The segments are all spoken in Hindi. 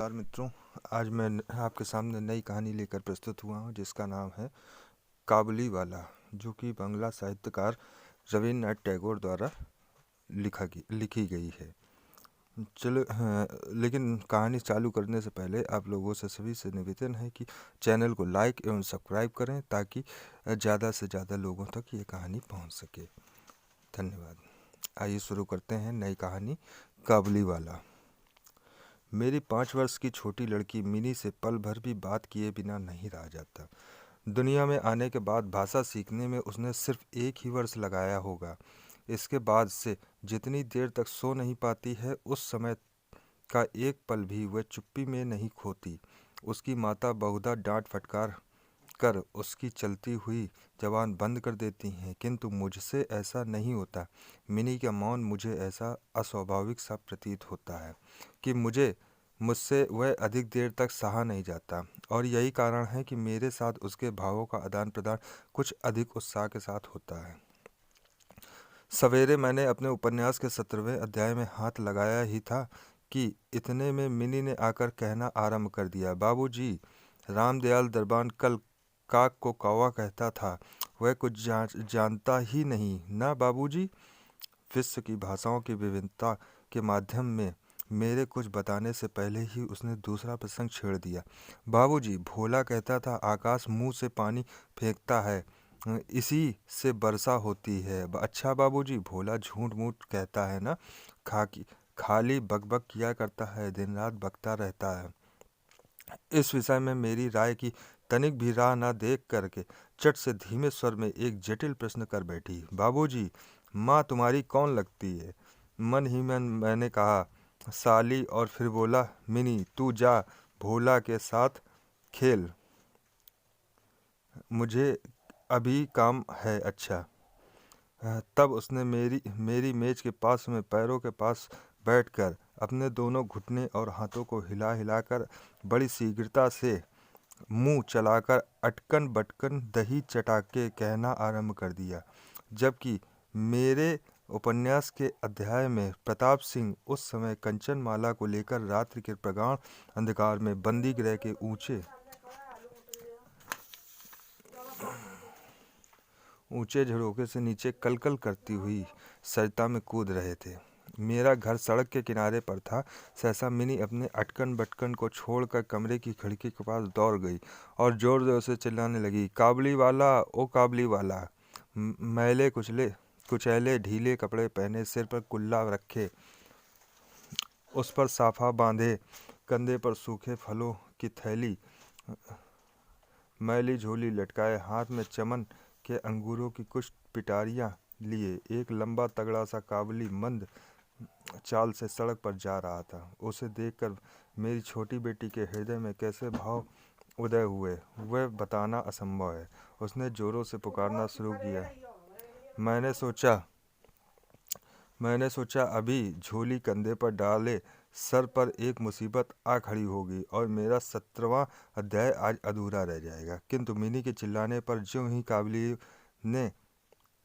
नमस्कार मित्रों, आज मैं आपके सामने नई कहानी लेकर प्रस्तुत हुआ हूँ जिसका नाम है काबुलीवाला, जो कि बांग्ला साहित्यकार रवींद्रनाथ टैगोर द्वारा लिखी गई है। चलो लेकिन कहानी चालू करने से पहले आप लोगों से सभी से निवेदन है कि चैनल को लाइक एवं सब्सक्राइब करें ताकि ज़्यादा से ज़्यादा लोगों तक ये कहानी पहुँच सके। धन्यवाद। आइए शुरू करते हैं नई कहानी काबुलीवाला। मेरी 5 वर्ष की छोटी लड़की मिनी से पल भर भी बात किए बिना नहीं रहा जाता। दुनिया में आने के बाद भाषा सीखने में उसने सिर्फ 1 ही वर्ष लगाया होगा। इसके बाद से जितनी देर तक सो नहीं पाती है, उस समय का एक पल भी वह चुप्पी में नहीं खोती। उसकी माता बहुधा डांट फटकार कर उसकी चलती हुई जबान बंद कर देती हैं, किंतु मुझसे ऐसा नहीं होता। मिनी का मौन मुझे ऐसा अस्वाभाविक सा प्रतीत होता है कि मुझसे वह अधिक देर तक सहा नहीं जाता, और यही कारण है कि मेरे साथ उसके भावों का आदान प्रदान कुछ अधिक उत्साह के साथ होता है। सवेरे मैंने अपने उपन्यास के 17वें अध्याय में हाथ लगाया ही था कि इतने में मिनी ने आकर कहना आरंभ कर दिया, बाबूजी, रामदयाल दरबान कल काक को कौवा कहता था। वह कुछ जानता ही नहीं ना बाबूजी। विश्व की भाषाओं की विभिन्नता के माध्यम में मेरे कुछ बताने से पहले ही उसने दूसरा प्रसंग छेड़ दिया। बाबूजी, भोला कहता था आकाश मुंह से पानी फेंकता है, इसी से वर्षा होती है। अच्छा बाबूजी, भोला झूठ मूठ कहता है ना, खाली बकबक किया करता है, दिन रात बकता रहता है। इस विषय में मेरी राय की तनिक भी राह न देख करके चट से धीमे स्वर में एक जटिल प्रश्न कर बैठी, बाबूजी, माँ तुम्हारी कौन लगती है? मन ही मन मैंने कहा, साली, और फिर बोला, मिनी तू जा भोला के साथ खेल, मुझे अभी काम है। अच्छा। तब उसने मेरी मेज के पास में पैरों के पास बैठकर अपने दोनों घुटने और हाथों को हिला हिलाकर बड़ी शीघ्रता से मुंह चलाकर अटकन बटकन दही चटा के कहना आरंभ कर दिया, जबकि मेरे उपन्यास के अध्याय में प्रताप सिंह उस समय कंचनमाला को लेकर रात्रि के प्रगाढ़ अंधकार में बंदी गृह के ऊंचे झरोखे से नीचे कलकल करती हुई सरिता में कूद रहे थे। मेरा घर सड़क के किनारे पर था। सहसा मिनी अपने अटकन बटकन को छोड़कर कमरे की खिड़की के पास दौड़ गई और जोर जोर से चिल्लाने लगी, काबुली वाला, ओ काबुली वाला। मैले कुचैले ढीले कपड़े पहने, सिर पर कुल्ला रखे, उस पर साफा बांधे, कंधे पर सूखे फलों की थैली, मैली झोली लटकाए, हाथ में चमन के अंगूरों की कुछ पिटारियां लिए एक लंबा तगड़ा सा काबुली मंद चाल से सड़क पर जा रहा था। उसे देखकर मेरी छोटी बेटी के हृदय में कैसे भाव उदय हुए वह बताना असंभव है। उसने जोरों से पुकारना शुरू किया। मैंने सोचा अभी झोली कंधे पर डाले सर पर एक मुसीबत आ खड़ी होगी और मेरा 17वां अध्याय आज अधूरा रह जाएगा। किंतु मिनी के चिल्लाने पर ज्यों ही काबुली ने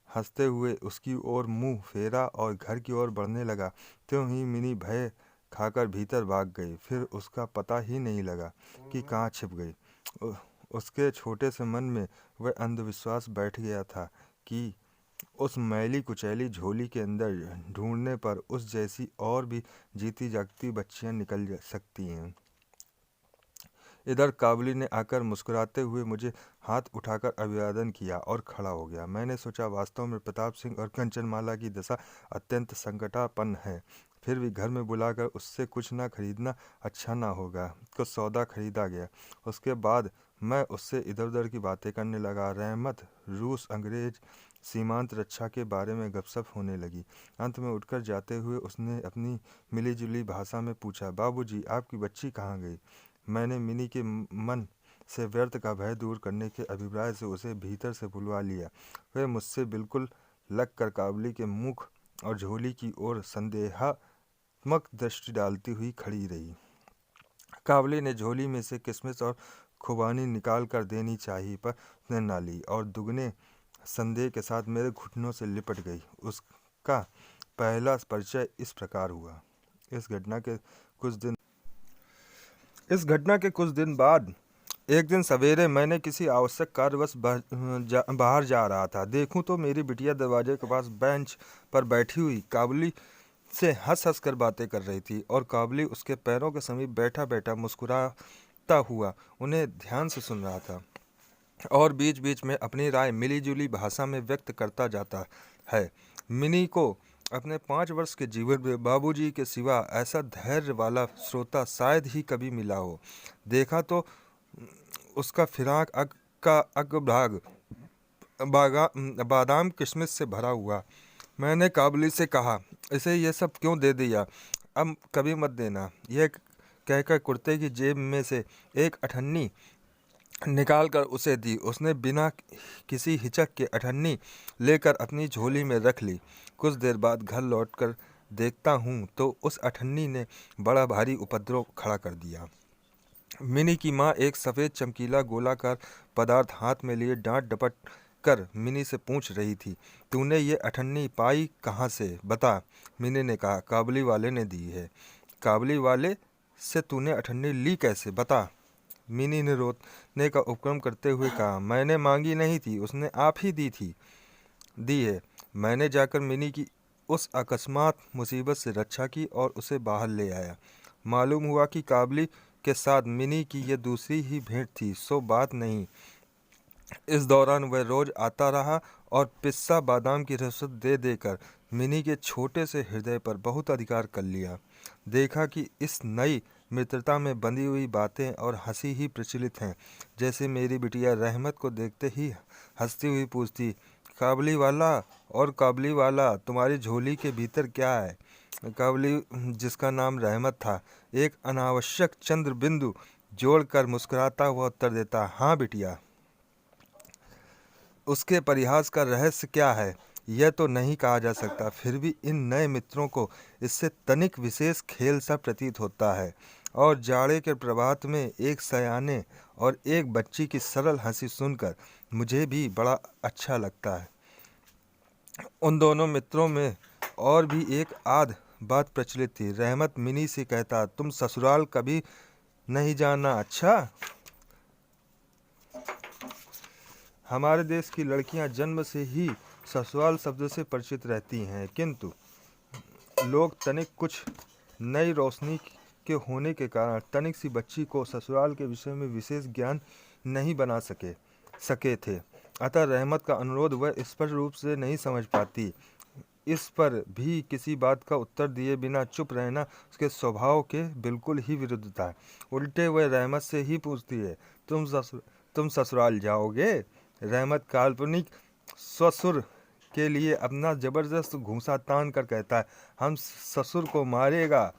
हंसते हुए उसकी ओर मुंह फेरा और घर की ओर बढ़ने लगा, त्यों ही मिनी भय खाकर भीतर भाग गई। फिर उसका पता ही नहीं लगा कि कहाँ छिप गई। उसके छोटे से मन में वह अंधविश्वास बैठ गया था कि उस मैली कुचैली झोली के अंदर ढूंढने पर उस जैसी और भी जीती जागती बच्चियां निकल सकती हैं। इधर काबुली ने आकर मुस्कुराते हुए मुझे हाथ उठाकर अभिवादन किया और खड़ा हो गया। मैंने सोचा वास्तव में प्रताप सिंह और कंचनमाला की दशा अत्यंत संकटापन्न है, फिर भी घर में बुलाकर उससे कुछ ना खरीदना अच्छा ना होगा। कुछ सौदा खरीदा गया। उसके बाद मैं उससे इधर उधर की बातें करने लगा। रहमत, रूस, अंग्रेज, सीमांत रक्षा के बारे में गपशप होने लगी। अंत में उठकर जाते हुए उसने अपनी मिलीजुली भाषा में पूछा, बाबूजी, आपकी बच्ची कहाँ गई? मैंने मिनी के मन से व्यर्थ का भय दूर करने के अभिप्राय से उसे भीतर से बुलवा लिया। वह मुझसे बिल्कुल लग कर काबुली के मुख और झोली की ओर संदेहात्मक दृष्टि डालती हुई खड़ी रही। काबुली ने झोली में से किशमिश और खुबानी निकाल कर देनी चाहिए, पर उसने ना ली और दुगने संदेह के साथ मेरे घुटनों से लिपट गई। उसका पहला परिचय इस प्रकार हुआ। इस घटना के कुछ दिन इस घटना के कुछ दिन बाद एक दिन सवेरे मैंने किसी आवश्यक कार्यवश बाहर जा रहा था। देखूं तो मेरी बिटिया दरवाजे के पास बेंच पर बैठी हुई काबुली से हंस हंस कर बातें कर रही थी और काबुली उसके पैरों के समीप बैठा बैठा मुस्कुराता हुआ उन्हें ध्यान से सुन रहा था और बीच बीच में अपनी राय मिलीजुली भाषा में व्यक्त करता जाता है। मिनी को अपने 5 वर्ष के जीवन में बाबूजी के सिवा ऐसा धैर्य वाला श्रोता शायद ही कभी मिला हो। देखा तो उसका फिराक का अग्रभाग बादाम किशमिश से भरा हुआ। मैंने काबुली से कहा, इसे ये सब क्यों दे दिया, अब कभी मत देना। यह कहकर कुर्ते की जेब में से एक अठन्नी निकाल कर उसे दी। उसने बिना किसी हिचक के अठन्नी लेकर अपनी झोली में रख ली। कुछ देर बाद घर लौटकर देखता हूँ तो उस अठन्नी ने बड़ा भारी उपद्रव खड़ा कर दिया। मिनी की माँ एक सफ़ेद चमकीला गोलाकार पदार्थ हाथ में लिए डांट डपट कर मिनी से पूछ रही थी, तूने ये अठन्नी पाई कहाँ से, बता। मिनी ने कहा, काबुली वाले ने दी है। काबुली वाले से तूने अठन्नी ली कैसे, बता। मिनी ने रोने का उपक्रम करते हुए कहा, मैंने मांगी नहीं थी, उसने आप ही दी है। मैंने जाकर मिनी की उस अकस्मात मुसीबत से रक्षा की और उसे बाहर ले आया। मालूम हुआ कि काबुली के साथ मिनी की यह दूसरी ही भेंट थी, सो बात नहीं। इस दौरान वह रोज आता रहा और पिस्सा बादाम की रिश्वत दे देकर मिनी के छोटे से हृदय पर बहुत अधिकार कर लिया। देखा कि इस नई मित्रता में बंधी हुई बातें और हंसी ही प्रचलित हैं। जैसे मेरी बिटिया रहमत को देखते ही हंसती हुई पूछती, काबुली वाला और काबुली वाला, तुम्हारी झोली के भीतर क्या है। काबुली, जिसका नाम रहमत था, एक अनावश्यक चंद्र बिंदु जोड़कर मुस्कुराता हुआ उत्तर देता, हाँ बिटिया। उसके परिहास का रहस्य क्या है यह तो नहीं कहा जा सकता, फिर भी इन नए मित्रों को इससे तनिक विशेष खेल सा प्रतीत होता है। और जाड़े के प्रभात में एक सयाने और एक बच्ची की सरल हंसी सुनकर मुझे भी बड़ा अच्छा लगता है। उन दोनों मित्रों में और भी एक आध बात प्रचलित थी। रहमत मिनी से कहता, तुम ससुराल कभी नहीं जाना, अच्छा। हमारे देश की लड़कियां जन्म से ही ससुराल शब्द से परिचित रहती हैं, किंतु लोग तनिक कुछ नई रोशनी के होने के कारण तनिक सी बच्ची को ससुराल के विषय में विशेष ज्ञान नहीं बना सके थे। अतः रहमत का अनुरोध वह स्पष्ट रूप से नहीं समझ पाती। इस पर भी किसी बात का उत्तर दिए बिना चुप रहना उसके स्वभाव के बिल्कुल ही विरुद्ध था। उल्टे वह रहमत से ही पूछती है, तुम ससुराल जाओगे। रहमत काल्पनिक ससुर के लिए अपना जबरदस्त घूंसा तान कर कहता है, हम ससुर को मारेगा।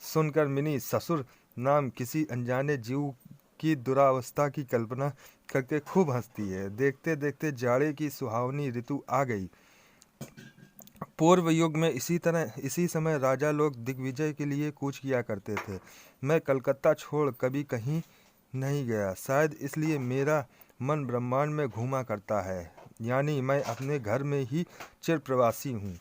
सुनकर मिनी ससुर नाम किसी अनजाने जीव की दुरावस्था की कल्पना करके खूब हंसती है। देखते देखते जाड़े की सुहावनी ऋतु आ गई। पूर्व युग में इसी समय राजा लोग दिग्विजय के लिए कूच किया करते थे। मैं कलकत्ता छोड़ कभी कहीं नहीं गया, शायद इसलिए मेरा मन ब्रह्मांड में घूमा करता है, यानी मैं अपने घर में ही चिर प्रवासी हूँ।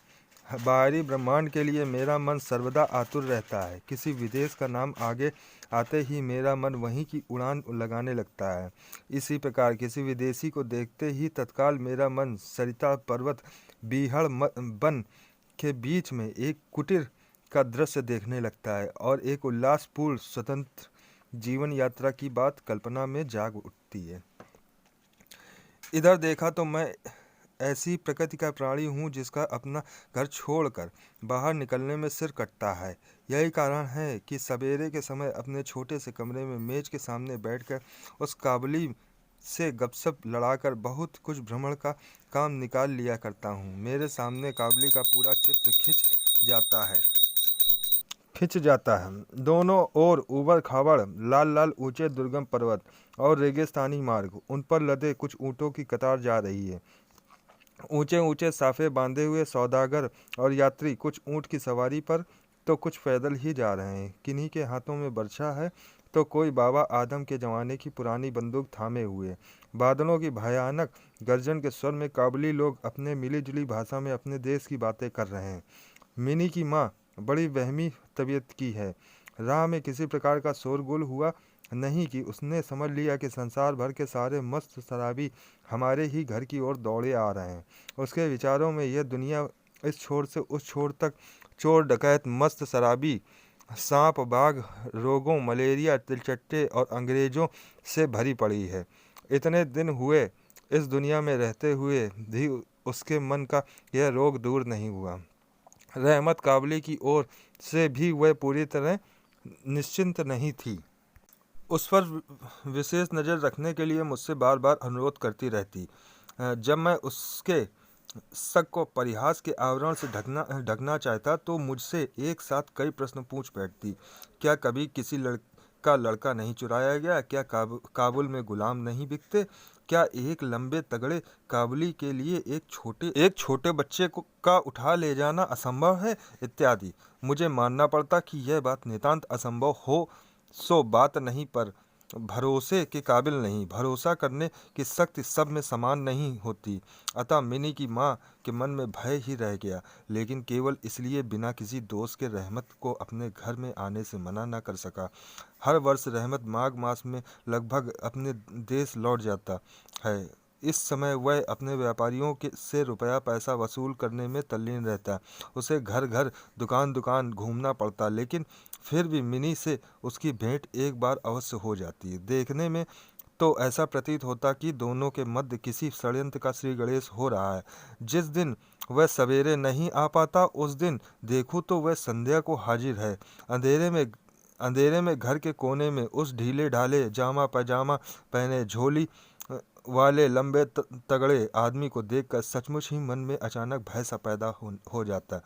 बाहरी ब्रह्मांड के लिए मेरा मन सर्वदा आतुर रहता है। किसी विदेश का नाम आगे आते ही मेरा मन वहीं की उड़ान लगाने लगता है। इसी प्रकार किसी विदेशी को देखते ही तत्काल मेरा मन सरिता पर्वत बीहड़ वन के बीच में एक कुटीर का दृश्य देखने लगता है और एक उल्लासपूर्ण स्वतंत्र जीवन यात्रा की बात कल्पना में जाग उठती है। इधर देखा तो मैं ऐसी प्रकृति का प्राणी हूँ जिसका अपना घर छोड़कर बाहर निकलने में सिर कटता है। यही कारण है कि सवेरे के समय अपने छोटे से कमरे में मेज के सामने बैठकर उस काबुली से गपशप लड़ाकर बहुत कुछ भ्रमण का काम निकाल लिया करता हूँ। मेरे सामने काबुली का पूरा चित्र खिंच जाता है। दोनों ओर ऊबड़ खाबड़ लाल लाल ऊंचे दुर्गम पर्वत और रेगिस्तानी मार्ग, उन पर लदे कुछ ऊँटों की कतार जा रही है। ऊंचे ऊंचे साफे बांधे हुए सौदागर और यात्री कुछ ऊँट की सवारी पर तो कुछ पैदल ही जा रहे हैं। किन्हीं के हाथों में बर्छा है तो कोई बाबा आदम के ज़माने की पुरानी बंदूक थामे हुए। बादलों की भयानक गर्जन के स्वर में काबुली लोग अपने मिली जुली भाषा में अपने देश की बातें कर रहे हैं। मिनी की माँ बड़ी वहमी तबीयत की है। राह में किसी प्रकार का शोरगुल हुआ नहीं कि उसने समझ लिया कि संसार भर के सारे मस्त शराबी हमारे ही घर की ओर दौड़े आ रहे हैं। उसके विचारों में यह दुनिया इस छोर से उस छोर तक चोर डकैत मस्त शराबी सांप बाघ रोगों मलेरिया तिलचट्टे और अंग्रेजों से भरी पड़ी है। इतने दिन हुए इस दुनिया में रहते हुए भी उसके मन का यह रोग दूर नहीं हुआ। रहमत काबली की ओर से भी वह पूरी तरह निश्चिंत नहीं थी। उस पर विशेष नज़र रखने के लिए मुझसे बार बार अनुरोध करती रहती। जब मैं उसके शक को परिहास के आवरण से ढकना चाहता तो मुझसे एक साथ कई प्रश्न पूछ बैठती। क्या कभी किसी लड़का नहीं चुराया गया? क्या काबुल में गुलाम नहीं बिकते? क्या एक लंबे तगड़े काबुली के लिए एक छोटे बच्चे को का उठा ले जाना असंभव है? इत्यादि। मुझे मानना पड़ता कि यह बात नितांत असंभव हो सो बात नहीं, पर भरोसे के काबिल नहीं। भरोसा करने की शक्ति सब में समान नहीं होती। अतः मिनी की माँ के मन में भय ही रह गया, लेकिन केवल इसलिए बिना किसी दोष के रहमत को अपने घर में आने से मना न कर सका। हर वर्ष रहमत माघ मास में लगभग अपने देश लौट जाता है। इस समय वह अपने व्यापारियों से रुपया पैसा वसूल करने में तल्लीन रहता। उसे घर घर दुकान दुकान घूमना पड़ता, लेकिन फिर भी मिनी से उसकी भेंट एक बार अवश्य हो जाती। देखने में तो ऐसा प्रतीत होता कि दोनों के मध्य किसी षड्यंत्र का श्री गणेश हो रहा है। जिस दिन वह सवेरे नहीं आ पाता, उस दिन देखूं तो वह संध्या को हाजिर है। अंधेरे में घर के कोने में उस ढीले ढाले जामा पैजामा पहने झोली वाले लंबे तगड़े आदमी को देखकर सचमुच ही मन में अचानक भय सा पैदा हो जाता।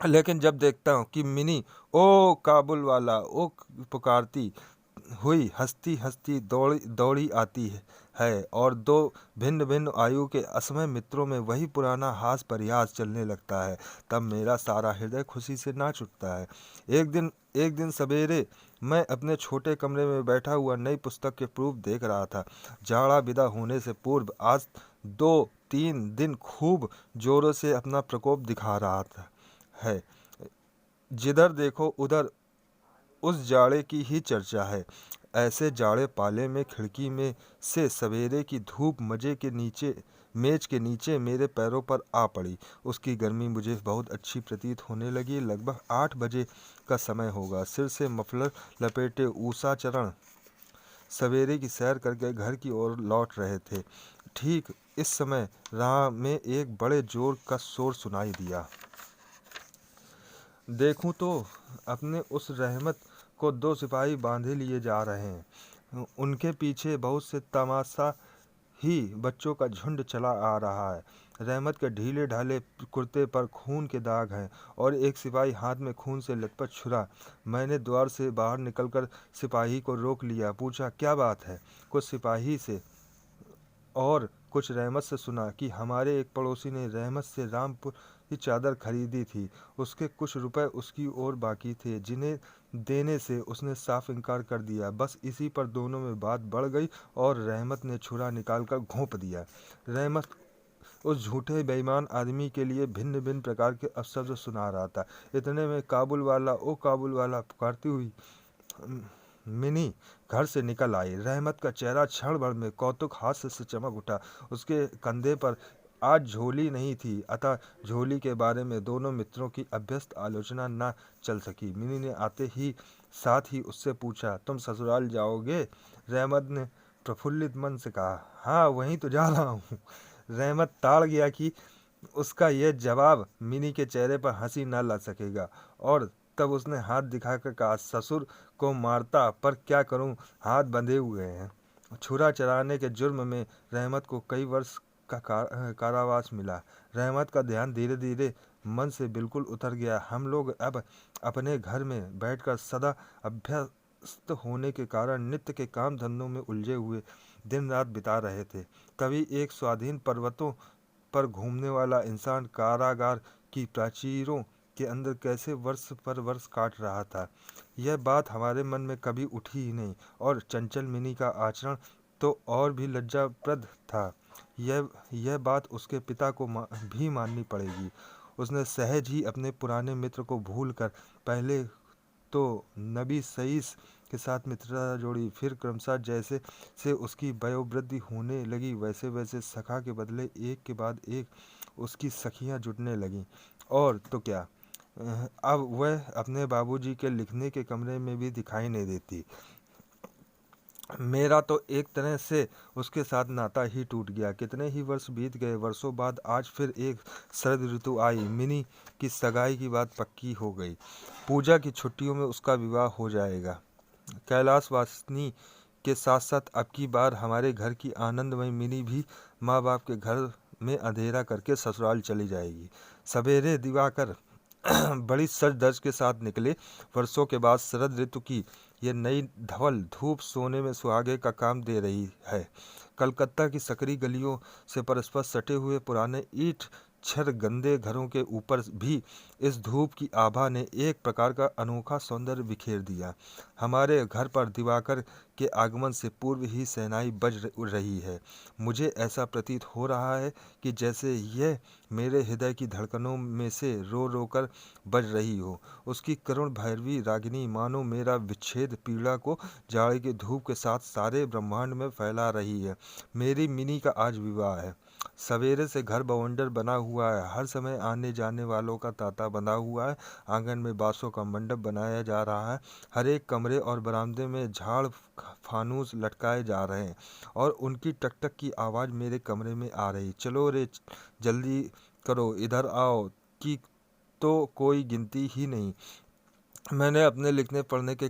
लेकिन जब देखता हूँ कि मिनी ओ काबुल वाला ओ पुकारती हुई हंसती हंसती दौड़ी आती है और दो भिन्न भिन्न आयु के असमय मित्रों में वही पुराना हास परिहास चलने लगता है, तब मेरा सारा हृदय खुशी से नाच उठता है। एक दिन सवेरे मैं अपने छोटे कमरे में बैठा हुआ नई पुस्तक के प्रूफ देख रहा था। जाड़ा विदा होने से पूर्व आज 2-3 दिन खूब जोरों से अपना प्रकोप दिखा रहा था है। जिधर देखो उधर उस जाड़े की ही चर्चा है। ऐसे जाड़े पाले में खिड़की में से सवेरे की धूप मेज के नीचे मेरे पैरों पर आ पड़ी। उसकी गर्मी मुझे बहुत अच्छी प्रतीत होने लगी। लगभग 8 बजे का समय होगा। सिर से मफलर लपेटे ऊषाचरण सवेरे की सैर करके घर की ओर लौट रहे थे। ठीक इस समय राह में एक बड़े जोर का शोर सुनाई दिया। देखूं तो अपने उस रहमत को 2 सिपाही बांधे लिए जा रहे हैं। उनके पीछे बहुत से तमाशा ही बच्चों का झुंड चला आ रहा है। रहमत के ढीले ढाले कुर्ते पर खून के दाग हैं और एक सिपाही हाथ में खून से लथपथ छुरा। मैंने द्वार से बाहर निकलकर सिपाही को रोक लिया। पूछा, क्या बात है? कुछ सिपाही से और कुछ रहमत से सुना कि हमारे एक पड़ोसी ने रहमत से रामपुर की चादर खरीदी थी। उसके कुछ रुपए उसकी ओर बाकी थे, जिन्हें देने से उसने साफ इनकार कर दिया। बस इसी पर दोनों में बात बढ़ गई और रहमत ने छुरा निकालकर घोंप दिया। रहमत उस झूठे बेईमान आदमी के लिए भिन्न भिन्न प्रकार के अपशब्द सुना रहा था। इतने में काबुल वाला ओ काबुल वाला पुकारती हुई मिनी घर से निकल आई। रहमत का चेहरा क्षण भर में कौतुक हास्य से चमक उठा। उसके कंधे पर आज झोली नहीं थी, अतः झोली के बारे में दोनों मित्रों की अभ्यस्त आलोचना न चल सकी। मिनी ने आते ही साथ ही उससे पूछा, तुम ससुराल जाओगे? रहमत ने प्रफुल्लित मन से कहा, हाँ वहीं तो जा रहा हूँ। रहमत ताड़ गया कि उसका यह जवाब मिनी के चेहरे पर हंसी न ला सकेगा और तब उसने हाथ दिखाकर कहा, ससुर को मारता, पर क्या करूं, हाथ बंधे हुए हैं। छुरा चराने के जुर्म में रहमत को कई वर्ष का कारावास मिला। रहमत का ध्यान धीरे धीरे मन से बिल्कुल उतर गया। हम लोग अब अपने घर में बैठकर सदा अभ्यस्त होने के कारण नित्य के काम धंधों में उलझे हुए दिन रात बिता रहे थे। कभी एक स्वाधीन पर्वतों पर घूमने वाला इंसान कारागार की प्राचीरों के अंदर कैसे वर्ष पर वर्ष काट रहा था, यह बात हमारे मन में कभी उठी ही नहीं। और चंचल मिनी का आचरण तो और भी लज्जाप्रद था। यह बात उसके पिता को भी माननी पड़ेगी। उसने सहज ही अपने पुराने मित्र को भूलकर पहले तो नबी सईस के साथ मित्रता जोड़ी। फिर क्रमशः जैसे से उसकी वयोवृद्धि होने लगी वैसे वैसे सखा के बदले एक के बाद एक उसकी सखियां जुटने लगीं। और तो क्या, अब वह अपने बाबूजी के लिखने के कमरे में भी दिखाई नहीं देती। मेरा तो एक तरह से उसके साथ नाता ही टूट गया। कितने ही वर्ष बीत गए। वर्षों बाद आज फिर एक शरद ऋतु आई। मिनी की सगाई की बात पक्की हो गई। पूजा की छुट्टियों में उसका विवाह हो जाएगा। कैलाशवासिनी के साथ साथ अब की बार हमारे घर की आनंदमयी मिनी भी माँ बाप के घर में अंधेरा करके ससुराल चली जाएगी। सवेरे दिवाकर बड़ी सज धज के साथ निकले। वर्षों के बाद शरद ऋतु की ये नई धवल धूप सोने में सुहागे का काम दे रही है। कलकत्ता की सकरी गलियों से परस्पर सटे हुए पुराने ईंट छर गंदे घरों के ऊपर भी इस धूप की आभा ने एक प्रकार का अनोखा सौंदर्य बिखेर दिया। हमारे घर पर दिवाकर के आगमन से पूर्व ही शहनाई बज रही है। मुझे ऐसा प्रतीत हो रहा है कि जैसे यह मेरे हृदय की धड़कनों में से रो रो कर बज रही हो। उसकी करुण भैरवी रागिनी मानो मेरा विच्छेद पीड़ा को जाड़े की धूप के साथ सारे ब्रह्मांड में फैला रही है। मेरी मिनी का आज विवाह है। सवेरे से घर बवंडर बना हुआ है। हर समय आने जाने वालों का तांता बंधा हुआ है। आंगन में बांसों का मंडप बनाया जा रहा है। हर एक कमरे और बरामदे में झाड़ फानूस लटकाए जा रहे हैं और उनकी टक टक की आवाज़ मेरे कमरे में आ रही। चलो रे, जल्दी करो, इधर आओ की तो कोई गिनती ही नहीं। मैं अपने लिखने पढ़ने के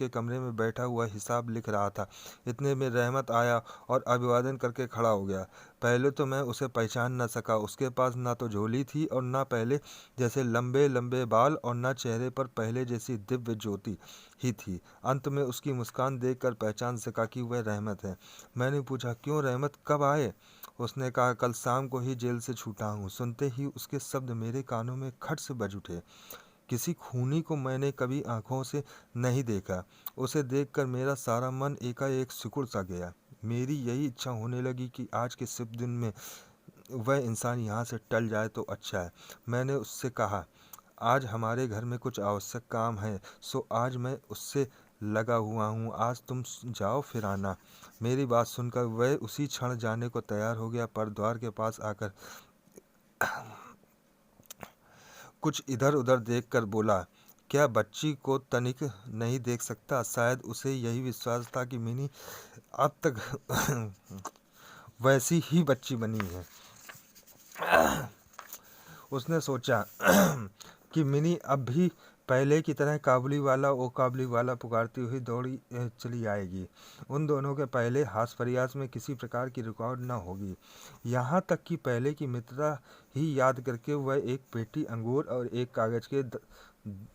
कमरे में बैठा हुआ हिसाब लिख रहा था। इतने में रहमत आया और अभिवादन करके खड़ा हो गया। पहले तो मैं उसे पहचान न सका। उसके पास ना तो झोली थी और ना पहले जैसे लंबे लंबे बाल और ना चेहरे पर पहले जैसी दिव्य ज्योति ही थी। अंत में उसकी मुस्कान देखकर पहचान सका कि वह रहमत है। मैंने पूछा, क्यों रहमत, कब आए? उसने कहा, कल शाम को ही जेल से छूटा हूँ। सुनते ही उसके शब्द मेरे कानों में खट से बज उठे। किसी खूनी को मैंने कभी आंखों से नहीं देखा। उसे देखकर मेरा सारा मन एकाएक सिकुड़ सा गया। मेरी यही इच्छा होने लगी कि आज के शुभ दिन में वह इंसान यहाँ से टल जाए तो अच्छा है। मैंने उससे कहा, आज हमारे घर में कुछ आवश्यक काम है, सो आज मैं उससे लगा हुआ हूँ। आज तुम जाओ फिर आना। मेरी बात सुनकर वह उसी क्षण जाने को तैयार हो गया, पर द्वार के पास आकर कुछ इधर उधर देखकर बोला, क्या बच्ची को तनिक नहीं देख सकता? शायद उसे यही विश्वास था कि मिनी अब तक वैसी ही बच्ची बनी है। उसने सोचा कि मिनी अब भी पहले की तरह काबुली वाला ओ काबुली वाला पुकारती हुई दौड़ी चली आएगी। उन दोनों के पहले हास प्रयास में किसी प्रकार की रुकावट न होगी। यहाँ तक कि पहले की मित्रता ही याद करके वह एक पेटी अंगूर और एक कागज के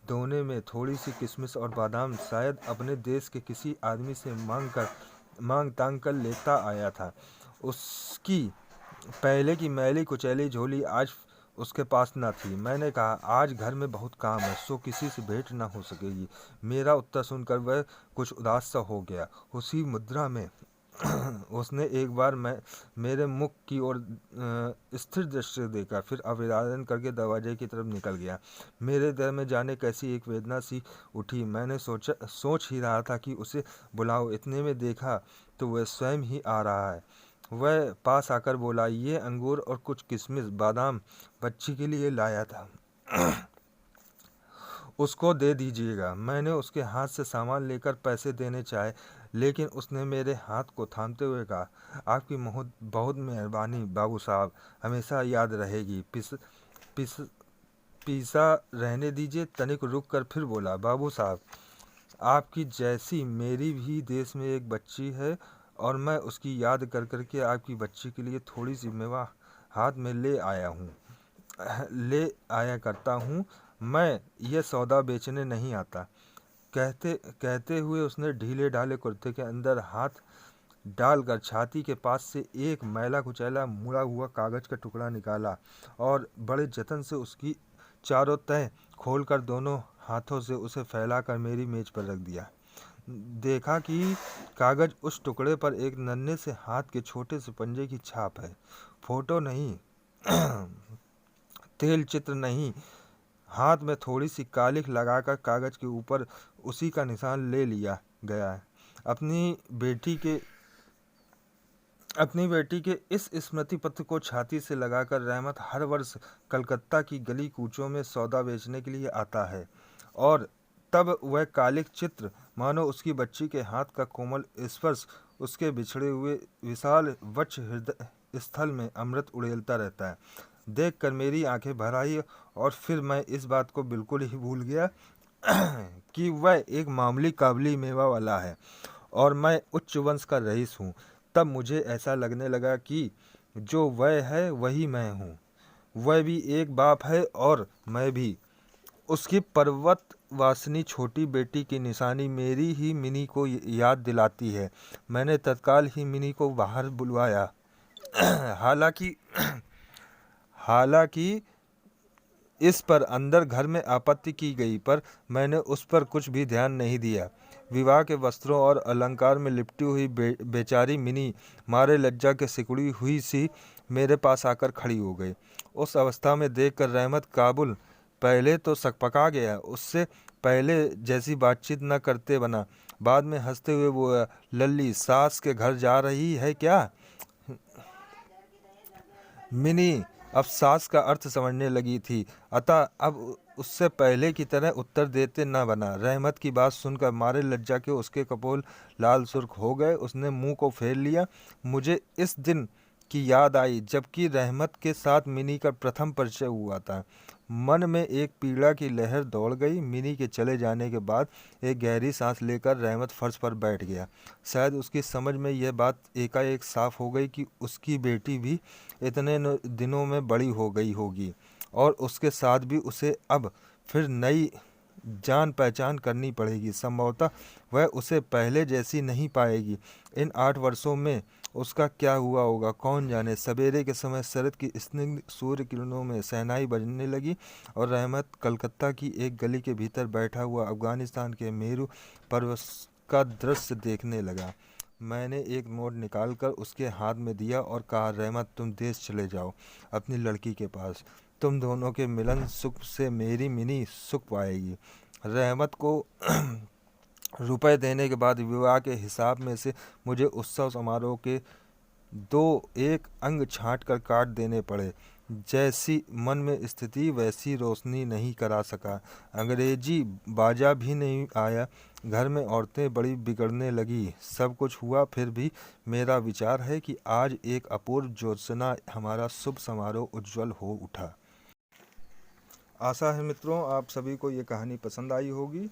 दोने में थोड़ी सी किशमिश और बादाम शायद अपने देश के किसी आदमी से मांग तांग कर लेता आया था। उसकी पहले की मैली कुचैली झोली आज उसके पास न थी। मैंने कहा, आज घर में बहुत काम है, सो किसी से भेंट न हो सकेगी। मेरा उत्तर सुनकर वह कुछ उदास सा हो गया। उसी मुद्रा में उसने एक बार मेरे मुख की ओर स्थिर दृष्टि से देखा, फिर अभिवादन करके दरवाजे की तरफ निकल गया। मेरे दिल में जाने कैसी एक वेदना सी उठी। मैंने सोच ही रहा था कि उसे बुलाओ, इतने में देखा तो वह स्वयं ही आ रहा है। वह पास आकर बोला, ये अंगूर और कुछ किशमिश बादाम बच्ची के लिए लाया था, उसको दे दीजिएगा। मैंने उसके हाथ से सामान लेकर पैसे देने चाहे, लेकिन उसने मेरे हाथ को थामते हुए कहा, आपकी बहुत मेहरबानी बाबू साहब, हमेशा याद रहेगी। पीसा रहने दीजिए। तनिक रुक कर फिर बोला, बाबू साहब, आपकी जैसी मेरी भी देश में एक बच्ची है और मैं उसकी याद कर करके आपकी बच्ची के लिए थोड़ी सी मेवा हाथ में ले आया करता हूँ। मैं ये सौदा बेचने नहीं आता। कहते हुए उसने ढीले ढाले कुर्ते के अंदर हाथ डालकर छाती के पास से एक मैला कुचैला मुड़ा हुआ कागज का टुकड़ा निकाला और बड़े जतन से उसकी चारों तह खोलकर दोनों हाथों से उसे फैलाकर मेरी मेज पर रख दिया। देखा कि कागज उस टुकड़े पर एक नन्हे से हाथ के छोटे से पंजे की छाप है। फोटो नहीं, तेल चित्र नहीं, हाथ में थोड़ी सी कालिख लगाकर कागज के ऊपर उसी का निशान ले लिया गया है। अपनी बेटी के इस स्मृति पत्र को छाती से लगाकर रहमत हर वर्ष कलकत्ता की गली कूचों में सौदा बेचने के लिए आता है, और तब वह कालिक चित्र मानो उसकी बच्ची के हाथ का कोमल स्पर्श उसके बिछड़े हुए विशाल वक्ष हृदय स्थल में अमृत उड़ेलता रहता है। देखकर मेरी आंखें भर आई, और फिर मैं इस बात को बिल्कुल ही भूल गया कि वह एक मामूली काबुली मेवा वाला है और मैं उच्च वंश का रईस हूँ। तब मुझे ऐसा लगने लगा कि जो वह है वही मैं हूँ। वह भी एक बाप है और मैं भी। उसकी पर्वत वासिनी छोटी बेटी की निशानी मेरी ही मिनी को याद दिलाती है। मैंने तत्काल ही मिनी को बाहर बुलवाया। हालांकि हालांकि इस पर अंदर घर में आपत्ति की गई, पर मैंने उस पर कुछ भी ध्यान नहीं दिया। विवाह के वस्त्रों और अलंकार में लिपटी हुई बेचारी मिनी मारे लज्जा के सिकुड़ी हुई सी मेरे पास आकर खड़ी हो गई। उस अवस्था में देखकर रहमत काबुल पहले तो सकपका गया, उससे पहले जैसी बातचीत न करते बना। बाद में हंसते हुए वो, लल्ली सास के घर जा रही है क्या? मिनी अब सास का अर्थ समझने लगी थी, अतः अब उससे पहले की तरह उत्तर देते न बना। रहमत की बात सुनकर मारे लज्जा के उसके कपोल लाल सुर्ख हो गए। उसने मुंह को फेर लिया। मुझे इस दिन की याद आई जबकि रहमत के साथ मिनी का प्रथम परिचय हुआ था। मन में एक पीड़ा की लहर दौड़ गई। मिनी के चले जाने के बाद एक गहरी सांस लेकर रहमत फर्श पर बैठ गया। शायद उसकी समझ में यह बात एकाएक साफ हो गई कि उसकी बेटी भी इतने दिनों में बड़ी हो गई होगी, और उसके साथ भी उसे अब फिर नई जान पहचान करनी पड़ेगी। संभवतः वह उसे पहले जैसी नहीं पाएगी। इन 8 वर्षों में उसका क्या हुआ होगा कौन जाने। सवेरे के समय शरद की स्निग्ध सूर्य किरणों में शहनाई बजने लगी, और रहमत कलकत्ता की एक गली के भीतर बैठा हुआ अफगानिस्तान के मेरू पर्वत का दृश्य देखने लगा। मैंने एक नोट निकालकर उसके हाथ में दिया और कहा, रहमत तुम देश चले जाओ अपनी लड़की के पास। तुम दोनों के मिलन सुख से मेरी मिनी सुख पाएगी। रहमत को रुपए देने के बाद विवाह के हिसाब में से मुझे उत्सव समारोह के 2-1 अंग छांट कर काट देने पड़े। जैसी मन में स्थिति वैसी रोशनी नहीं करा सका। अंग्रेजी बाजा भी नहीं आया। घर में औरतें बड़ी बिगड़ने लगी। सब कुछ हुआ, फिर भी मेरा विचार है कि आज एक अपूर्व ज्योत्सना हमारा शुभ समारोह उज्जवल हो उठा। आशा है मित्रों आप सभी को ये कहानी पसंद आई होगी।